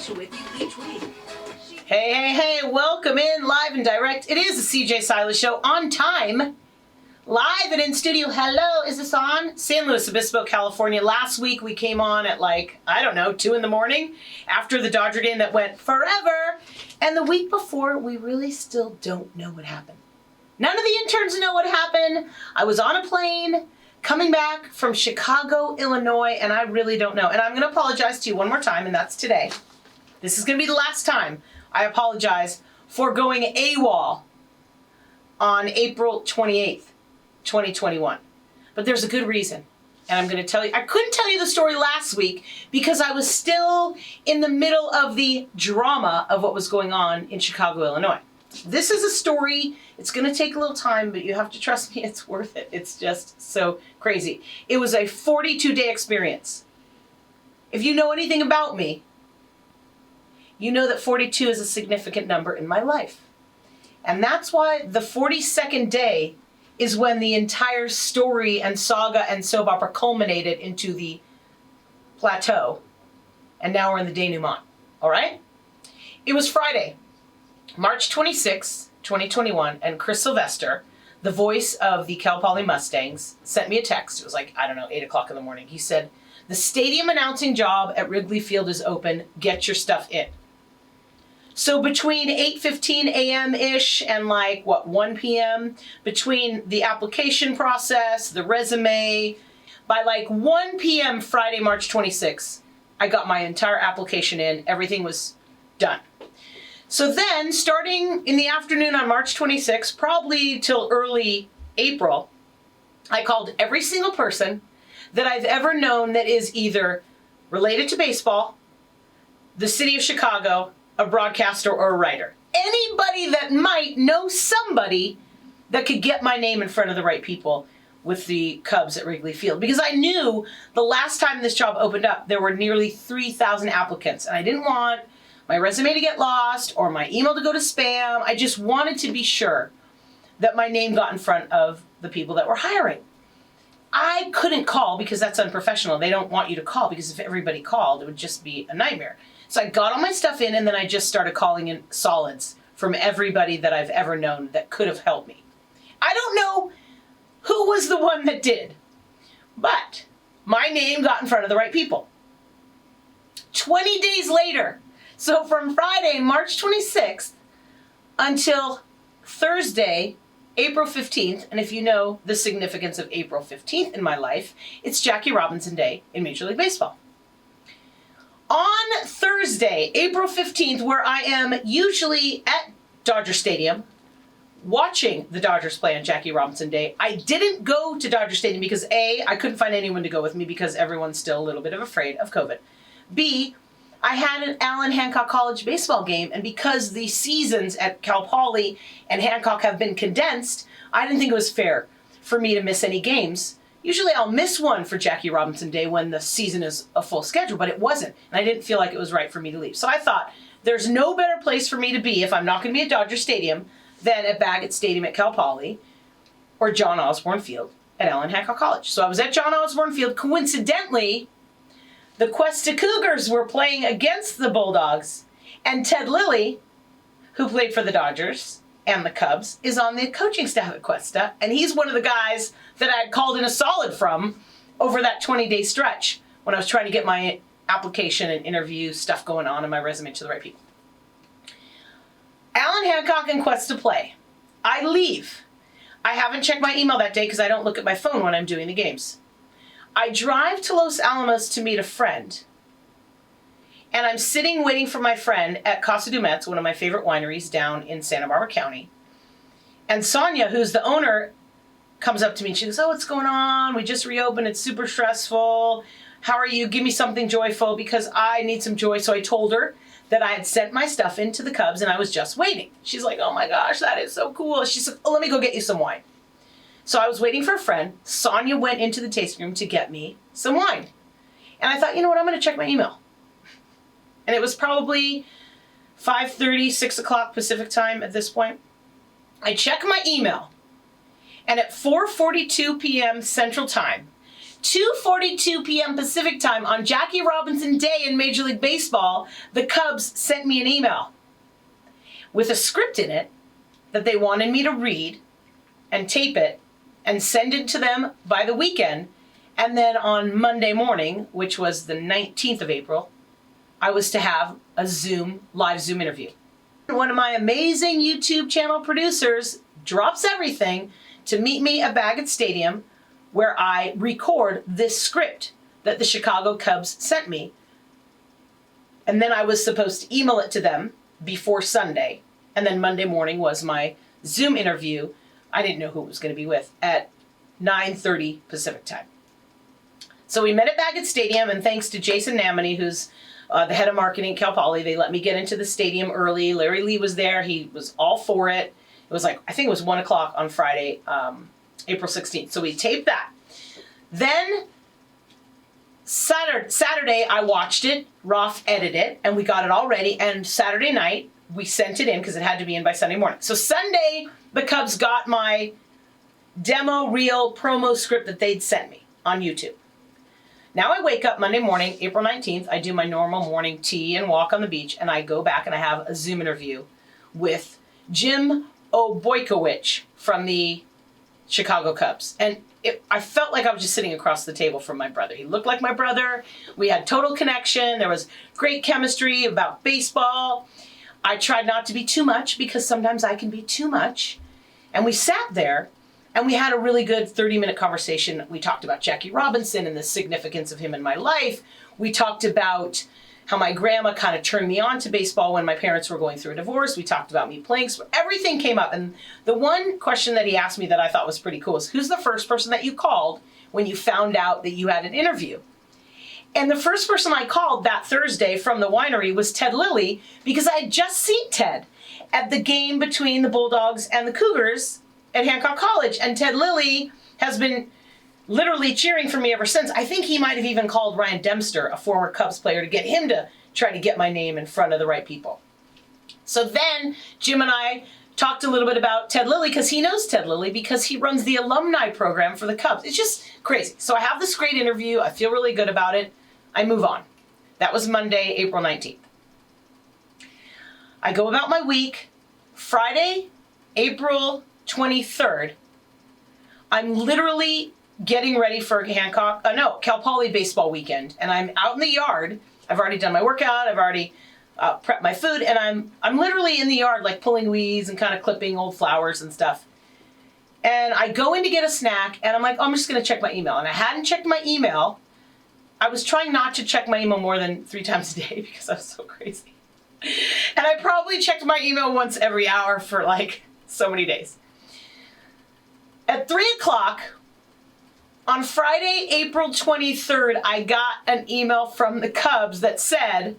special with you each week. Hey, welcome in live and direct. It is the CJ Silas Show on time. Live and in studio. Hello, is this on? San Luis Obispo, California. Last week we came on at 2 in the morning after the Dodger game that went forever. And the week before, we really still don't know what happened. None of the interns know what happened. I was on a plane coming back from Chicago, Illinois, and I really don't know. And I'm going to apologize to you one more time, and that's today. This is going to be the last time I apologize for going AWOL on April 28th. 2021. But there's a good reason. And I'm going to tell you, I couldn't tell you the story last week because I was still in the middle of the drama of what was going on in Chicago, Illinois. This is a story, it's going to take a little time, but you have to trust me, it's worth it. It's just so crazy. It was a 42-day experience. If you know anything about me, you know that 42 is a significant number in my life. And that's why the 42nd day is when the entire story and saga and soap opera culminated into the plateau. And now we're in the denouement, all right? It was Friday, March 26, 2021, and Chris Sylvester, the voice of the Cal Poly Mustangs, sent me a text. It was 8 o'clock in the morning. He said, "The stadium announcing job at Wrigley Field is open. Get your stuff in." So between 8:15 a.m.-ish and 1 p.m., between the application process, the resume, by 1 p.m. Friday, March 26th, I got my entire application in. Everything was done. So then, starting in the afternoon on March 26th, probably till early April, I called every single person that I've ever known that is either related to baseball, the city of Chicago, a broadcaster or a writer. Anybody that might know somebody that could get my name in front of the right people with the Cubs at Wrigley Field. Because I knew the last time this job opened up, there were nearly 3,000 applicants. And I didn't want my resume to get lost or my email to go to spam. I just wanted to be sure that my name got in front of the people that were hiring. I couldn't call because that's unprofessional. They don't want you to call because if everybody called, it would just be a nightmare. So I got all my stuff in and then I just started calling in solids from everybody that I've ever known that could have helped me. I don't know who was the one that did, but my name got in front of the right people. 20 days later, so from Friday, March 26th until Thursday, April 15th, and if you know the significance of April 15th in my life, it's Jackie Robinson Day in Major League Baseball. On Thursday, April 15th, where I am usually at Dodger Stadium watching the Dodgers play on Jackie Robinson Day, I didn't go to Dodger Stadium because A, I couldn't find anyone to go with me because everyone's still a little bit afraid of COVID. B, I had an Allen Hancock College baseball game, and because the seasons at Cal Poly and Hancock have been condensed, I didn't think it was fair for me to miss any games. Usually I'll miss one for Jackie Robinson Day when the season is a full schedule, but it wasn't. And I didn't feel like it was right for me to leave. So I thought, there's no better place for me to be if I'm not going to be at Dodger Stadium than at Baggett Stadium at Cal Poly or John Osborne Field at Allen Hancock College. So I was at John Osborne Field. Coincidentally, the Cuesta Cougars were playing against the Bulldogs, and Ted Lilly, who played for the Dodgers and the Cubs, is on the coaching staff at Cuesta, and he's one of the guys that I had called in a solid from over that 20-day stretch when I was trying to get my application and interview stuff going on and my resume to the right people. Allen Hancock and Cuesta play. I leave. I haven't checked my email that day because I don't look at my phone when I'm doing the games. I drive to Los Alamos to meet a friend, and I'm sitting waiting for my friend at Casa Dumetz, one of my favorite wineries down in Santa Barbara County. And Sonia, who's the owner, comes up to me and she goes, "Oh, what's going on? We just reopened. It's super stressful. How are you? Give me something joyful because I need some joy." So I told her that I had sent my stuff into the Cubs and I was just waiting. She's like, "Oh my gosh, that is so cool." She said, "Oh, let me go get you some wine." So I was waiting for a friend. Sonia went into the tasting room to get me some wine. And I thought, you know what, I'm going to check my email. And it was probably 5:30, 6 o'clock Pacific time at this point. I check my email. And at 4:42 p.m. Central Time, 2:42 p.m. Pacific time on Jackie Robinson Day in Major League Baseball, the Cubs sent me an email with a script in it that they wanted me to read and tape it and send it to them by the weekend. And then on Monday morning, which was the 19th of April, I was to have a live Zoom interview. One of my amazing YouTube channel producers drops everything to meet me at Baggett Stadium, where I record this script that the Chicago Cubs sent me. And then I was supposed to email it to them before Sunday. And then Monday morning was my Zoom interview. I didn't know who it was going to be with, at 9:30 Pacific time. So we met at Baggett Stadium, and thanks to Jason Namany, who's the head of marketing at Cal Poly, they let me get into the stadium early. Larry Lee was there. He was all for it. It was like, I think it was 1 o'clock on Friday, April 16th. So we taped that. Then Saturday, I watched it. Roth edited it, and we got it all ready. And Saturday night, we sent it in because it had to be in by Sunday morning. So Sunday, the Cubs got my demo reel promo script that they'd sent me on YouTube. Now I wake up Monday morning, April 19th. I do my normal morning tea and walk on the beach, and I go back and I have a Zoom interview with Jim Obojkowicz from the Chicago Cubs. And I felt like I was just sitting across the table from my brother. He looked like my brother. We had total connection. There was great chemistry about baseball. I tried not to be too much because sometimes I can be too much. And we sat there and we had a really good 30-minute conversation. We talked about Jackie Robinson and the significance of him in my life. We talked about how my grandma kind of turned me on to baseball when my parents were going through a divorce. We talked about me playing. So everything came up. And the one question that he asked me that I thought was pretty cool is, who's the first person that you called when you found out that you had an interview? And the first person I called that Thursday from the winery was Ted Lilly, because I had just seen Ted at the game between the Bulldogs and the Cougars at Hancock College. And Ted Lilly has been literally cheering for me ever since. I think he might have even called Ryan Dempster, a former Cubs player, to get him to try to get my name in front of the right people. So then Jim and I talked a little bit about Ted Lilly, because he knows Ted Lilly because he runs the alumni program for the Cubs. It's just crazy. So I have this great interview. I feel really good about it. I move on. That was Monday, April 19th. I go about my week. Friday, April 23rd, I'm literally getting ready for Cal Poly baseball weekend, and I'm out in the yard. I've already done my workout. I've already prepped my food, and I'm literally in the yard, like pulling weeds and kind of clipping old flowers and stuff. And I go in to get a snack, and I'm like, oh, I'm just going to check my email. And I hadn't checked my email. I was trying not to check my email more than 3 times a day because I was so crazy. And I probably checked my email once every hour for like so many days. At 3 o'clock on Friday, April 23rd, I got an email from the Cubs that said,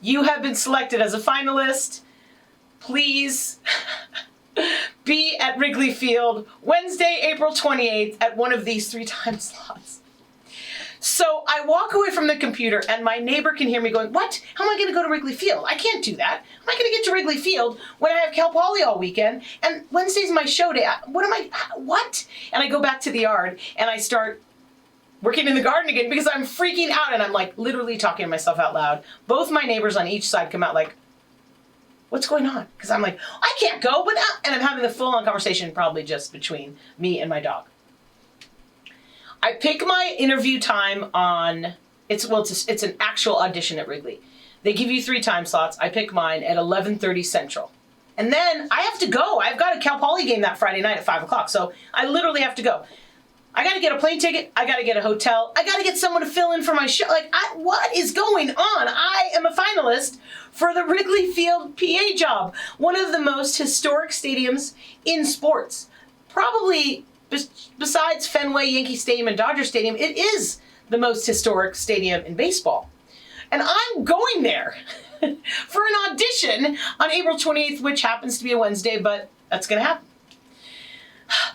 you have been selected as a finalist. Please be at Wrigley Field Wednesday, April 28th at one of these 3 time slots. So I walk away from the computer, and my neighbor can hear me going, what? How am I going to go to Wrigley Field? I can't do that. How am I going to get to Wrigley Field when I have Cal Poly all weekend, and Wednesday's my show day? What? And I go back to the yard, and I start working in the garden again because I'm freaking out, and I'm like literally talking to myself out loud. Both my neighbors on each side come out like, what's going on? Because I'm like, I can't go, and I'm having the full-on conversation probably just between me and my dog. I pick my interview time on, it's an actual audition at Wrigley. They give you 3 time slots. I pick mine at 11:30 Central. And then I have to go. I've got a Cal Poly game that Friday night at 5 o'clock. So I literally have to go. I got to get a plane ticket. I got to get a hotel. I got to get someone to fill in for my show. What is going on? I am a finalist for the Wrigley Field PA job. One of the most historic stadiums in sports. Probably, besides Fenway, Yankee Stadium, and Dodger Stadium, it is the most historic stadium in baseball. And I'm going there for an audition on April 28th, which happens to be a Wednesday, but that's going to happen.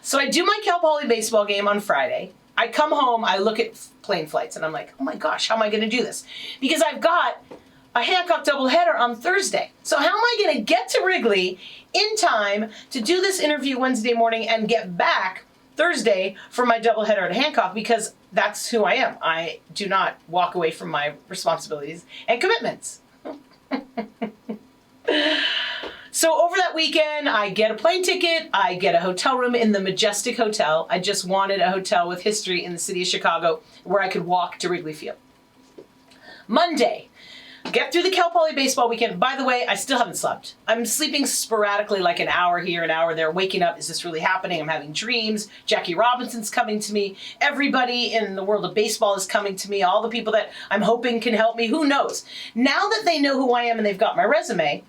So I do my Cal Poly baseball game on Friday. I come home, I look at plane flights, and I'm like, oh my gosh, how am I going to do this? Because I've got a Hancock doubleheader on Thursday. So how am I going to get to Wrigley in time to do this interview Wednesday morning and get back Thursday for my doubleheader at Hancock because that's who I am. I do not walk away from my responsibilities and commitments. So over that weekend, I get a plane ticket, I get a hotel room in the Majestic Hotel. I just wanted a hotel with history in the city of Chicago where I could walk to Wrigley Field. Monday, get through the Cal Poly baseball weekend. By the way, I still haven't slept. I'm sleeping sporadically, like an hour here, an hour there, waking up. Is this really happening? I'm having dreams. Jackie Robinson's coming to me. Everybody in the world of baseball is coming to me. All the people that I'm hoping can help me. Who knows? Now that they know who I am and they've got my resume,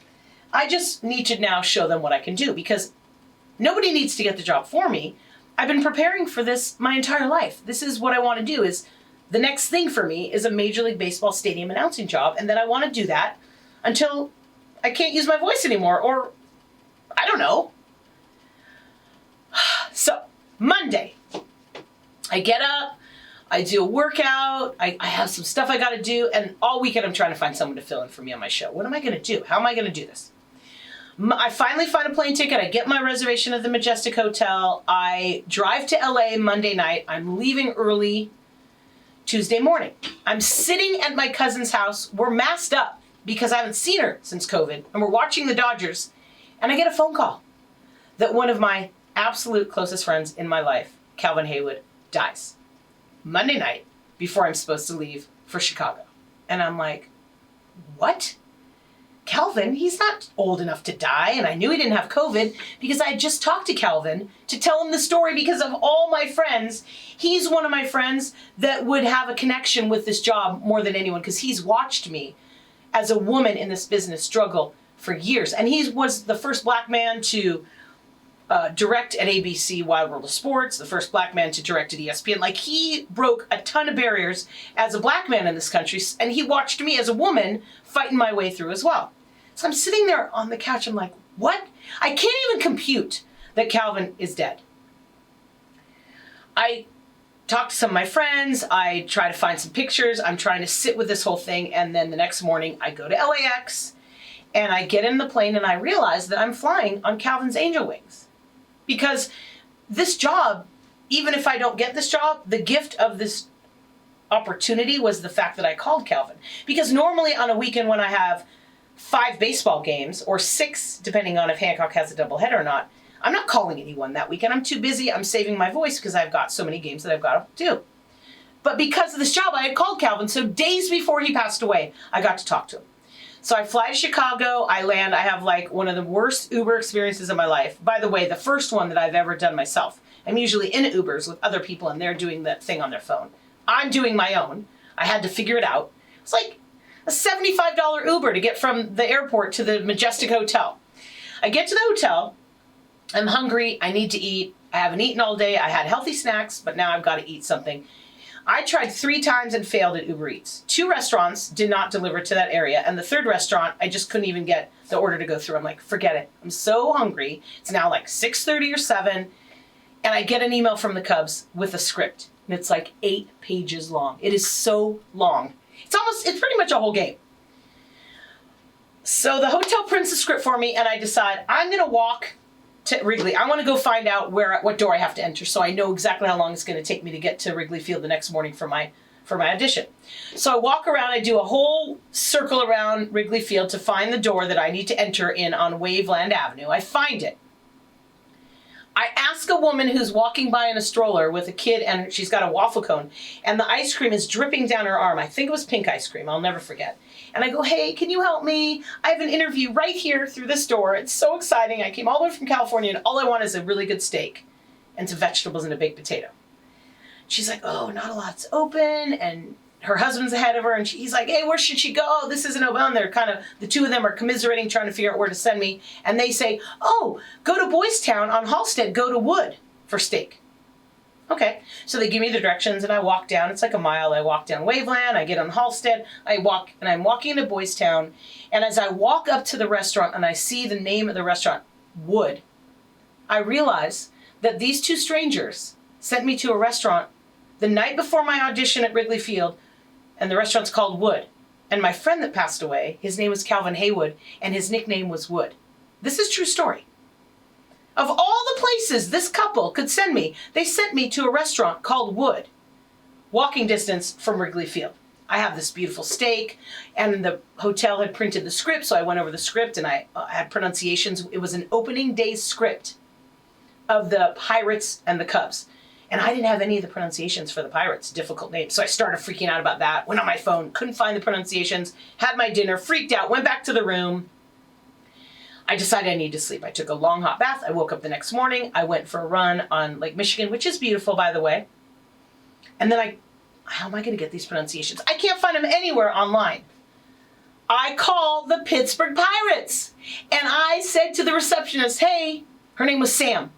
I just need to now show them what I can do because nobody needs to get the job for me. I've been preparing for this my entire life. This is what I want to do. Is the next thing for me is a Major League Baseball stadium announcing job, and then I want to do that until I can't use my voice anymore, or I don't know. So, Monday, I get up, I do a workout, I have some stuff I got to do, and all weekend I'm trying to find someone to fill in for me on my show. What am I going to do? How am I going to do this? I finally find a plane ticket. I get my reservation at the Majestic Hotel. I drive to LA Monday night. I'm leaving early Tuesday morning. I'm sitting at my cousin's house. We're masked up because I haven't seen her since COVID, and we're watching the Dodgers, and I get a phone call that one of my absolute closest friends in my life, Calvin Haywood, dies Monday night before I'm supposed to leave for Chicago. And I'm like, what? Calvin, he's not old enough to die, and I knew he didn't have COVID because I had just talked to Calvin to tell him the story because of all my friends. He's one of my friends that would have a connection with this job more than anyone because he's watched me as a woman in this business struggle for years. And he was the first black man to direct at ABC Wide World of Sports, the first black man to direct at ESPN. Like, he broke a ton of barriers as a black man in this country, and he watched me as a woman fighting my way through as well. So I'm sitting there on the couch, I'm like, what? I can't even compute that Calvin is dead. I talk to some of my friends, I try to find some pictures, I'm trying to sit with this whole thing, and then the next morning I go to LAX, and I get in the plane and I realize that I'm flying on Calvin's angel wings. Because this job, even if I don't get this job, the gift of this opportunity was the fact that I called Calvin. Because normally on a weekend when I have 5 baseball games, or 6, depending on if Hancock has a doubleheader or not, I'm not calling anyone that weekend. I'm too busy. I'm saving my voice because I've got so many games that I've got to do. But because of this job, I had called Calvin. So days before he passed away, I got to talk to him. So I fly to Chicago. I land. I have like one of the worst Uber experiences of my life. By the way, the first one that I've ever done myself. I'm usually in Ubers with other people and they're doing that thing on their phone. I'm doing my own. I had to figure it out. It's like a $75 Uber to get from the airport to the Majestic Hotel. I get to the hotel. I'm hungry. I need to eat. I haven't eaten all day. I had healthy snacks, but now I've got to eat something. I tried 3 times and failed at Uber Eats. 2 restaurants did not deliver to that area. And the 3rd restaurant, I just couldn't even get the order to go through. I'm like, forget it. I'm so hungry. It's now like 6:30 or 7. And I get an email from the Cubs with a script. And it's like 8 pages long. It is so long. It's pretty much a whole game. So the hotel prints the script for me and I decide I'm going to walk to Wrigley. I want to go find out what door I have to enter so I know exactly how long it's going to take me to get to Wrigley Field the next morning for my audition. So I walk around, I do a whole circle around Wrigley Field to find the door that I need to enter in on Waveland Avenue. I find it. I ask a woman who's walking by in a stroller with a kid and she's got a waffle cone and the ice cream is dripping down her arm. I think it was pink ice cream. I'll never forget. And I go, hey, can you help me? I have an interview right here through this door. It's so exciting. I came all the way from California and all I want is a really good steak and some vegetables and a baked potato. She's like, oh, not a lot's open. And her husband's ahead of her and he's like, hey, where should she go? This isn't open. And they're the 2 of them are commiserating, trying to figure out where to send me. And they say, oh, go to Boys Town on Halsted, go to Wood for steak. Okay, so they give me the directions and I walk down. It's like a mile. I walk down Waveland, I get on Halsted, I'm walking into Boys Town. And as I walk up to the restaurant and I see the name of the restaurant, Wood, I realize that these 2 strangers sent me to a restaurant the night before my audition at Wrigley Field, and the restaurant's called Wood. And my friend that passed away, his name was Calvin Haywood, and his nickname was Wood. This is a true story. Of all the the places this couple could send me, they sent me to a restaurant called Wood, walking distance from Wrigley Field. I have this beautiful steak, and the hotel had printed the script, so I went over the script and I had pronunciations. It was an opening day script of the Pirates and the Cubs. And I didn't have any of the pronunciations for the Pirates, difficult names. So I started freaking out about that, went on my phone, couldn't find the pronunciations, had my dinner, freaked out, went back to the room. I decided I needed to sleep. I took a long hot bath. I woke up the next morning. I went for a run on Lake Michigan, which is beautiful, by the way. And then how am I going to get these pronunciations? I can't find them anywhere online. I call the Pittsburgh Pirates. And I said to the receptionist, hey, her name was Sam.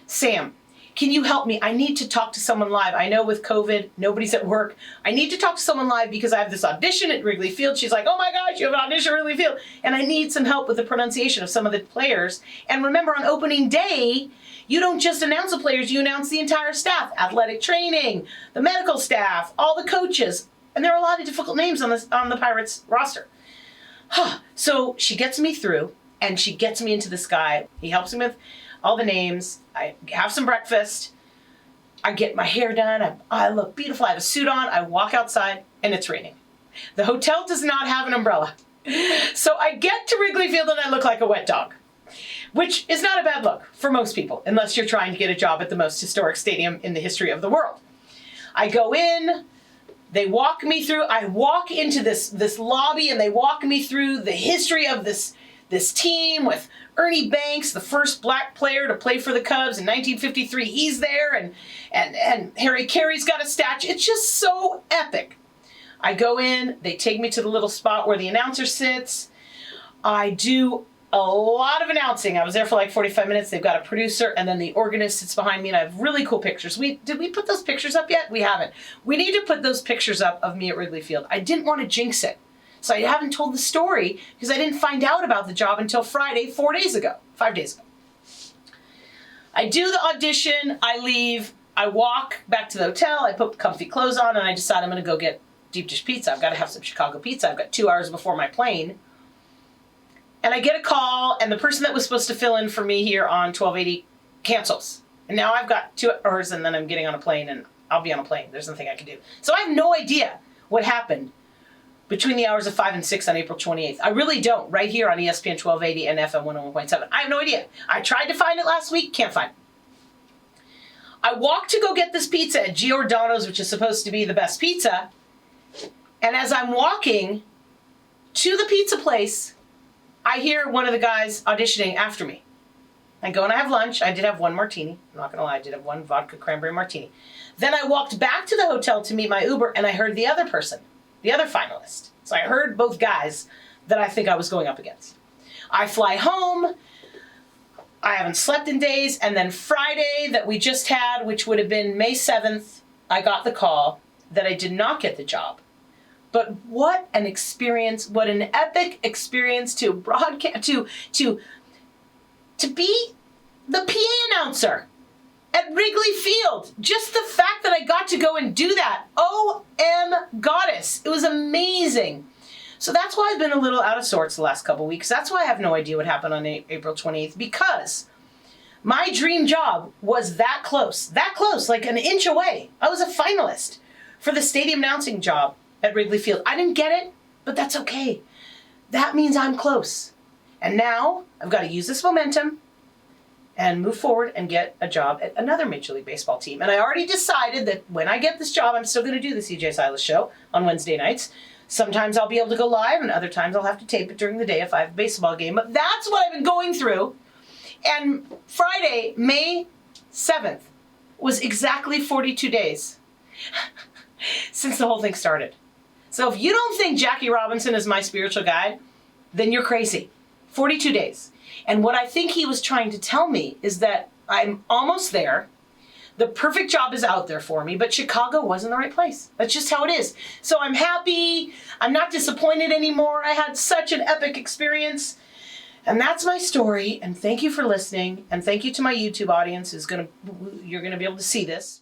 Sam, can you help me? I need to talk to someone live. I know with COVID, nobody's at work. I need to talk to someone live because I have this audition at Wrigley Field. She's like, oh my gosh, you have an audition at Wrigley Field. And I need some help with the pronunciation of some of the players. And remember, on opening day, you don't just announce the players, you announce the entire staff, athletic training, the medical staff, all the coaches. And there are a lot of difficult names on the Pirates roster. So she gets me through, and she gets me into this guy. He helps me with all the names. I have some breakfast. I get my hair done. I look beautiful. I have a suit on. I walk outside, and it's raining. The hotel does not have an umbrella. So I get to Wrigley Field, and I look like a wet dog, which is not a bad look for most people, unless you're trying to get a job at the most historic stadium in the history of the world. I go in. They walk me through. I walk into this lobby, and they walk me through the history of this team with Ernie Banks, the first black player to play for the Cubs in 1953. He's there, and Harry Carey's got a statue. It's just so epic. I go in. They take me to the little spot where the announcer sits. I do a lot of announcing. I was there for like 45 minutes. They've got a producer, and then the organist sits behind me, and I have really cool pictures. Did we put those pictures up yet? We haven't. We need to put those pictures up of me at Wrigley Field. I didn't want to jinx it. So I haven't told the story because I didn't find out about the job until Friday, 5 days ago. I do the audition, I leave, I walk back to the hotel, I put comfy clothes on, and I decide I'm going to go get deep dish pizza. I've got to have some Chicago pizza. I've got 2 hours before my plane. And I get a call, and the person that was supposed to fill in for me here on 1280 cancels. And now I've got 2 hours, and then I'm getting on a plane, and I'll be on a plane. There's nothing I can do. So I have no idea what happened between the hours of 5 and 6 on April 28th. I really don't. Right here on ESPN 1280 and FM 101.7. I have no idea. I tried to find it last week. Can't find it. I walked to go get this pizza at Giordano's, which is supposed to be the best pizza. And as I'm walking to the pizza place, I hear one of the guys auditioning after me. I go and I have lunch. I did have one martini. I'm not going to lie. I did have one vodka cranberry martini. Then I walked back to the hotel to meet my Uber, and I heard the other person, the other finalist. So I heard both guys that I think I was going up against. I fly home. I haven't slept in days. And then Friday that we just had, which would have been May 7th, I got the call that I did not get the job. But what an experience, what an epic experience to broadcast, to be the PA announcer at Wrigley Field. Just the fact that I got to go and do that. OM goddess. It was amazing. So that's why I've been a little out of sorts the last couple weeks. That's why I have no idea what happened on April 28th, because my dream job was that close, like an inch away. I was a finalist for the stadium announcing job at Wrigley Field. I didn't get it, but that's okay. That means I'm close. And now I've got to use this momentum and move forward and get a job at another Major League Baseball team. And I already decided that when I get this job, I'm still going to do the CJ Silas show on Wednesday nights. Sometimes I'll be able to go live, and other times I'll have to tape it during the day if I have a baseball game. But that's what I've been going through. And Friday, May 7th, was exactly 42 days since the whole thing started. So if you don't think Jackie Robinson is my spiritual guide, then you're crazy. 42 days. And what I think he was trying to tell me is that I'm almost there. The perfect job is out there for me, but Chicago wasn't the right place. That's just how it is. So I'm happy. I'm not disappointed anymore. I had such an epic experience. And that's my story. And thank you for listening. And thank you to my YouTube audience you're going to be able to see this.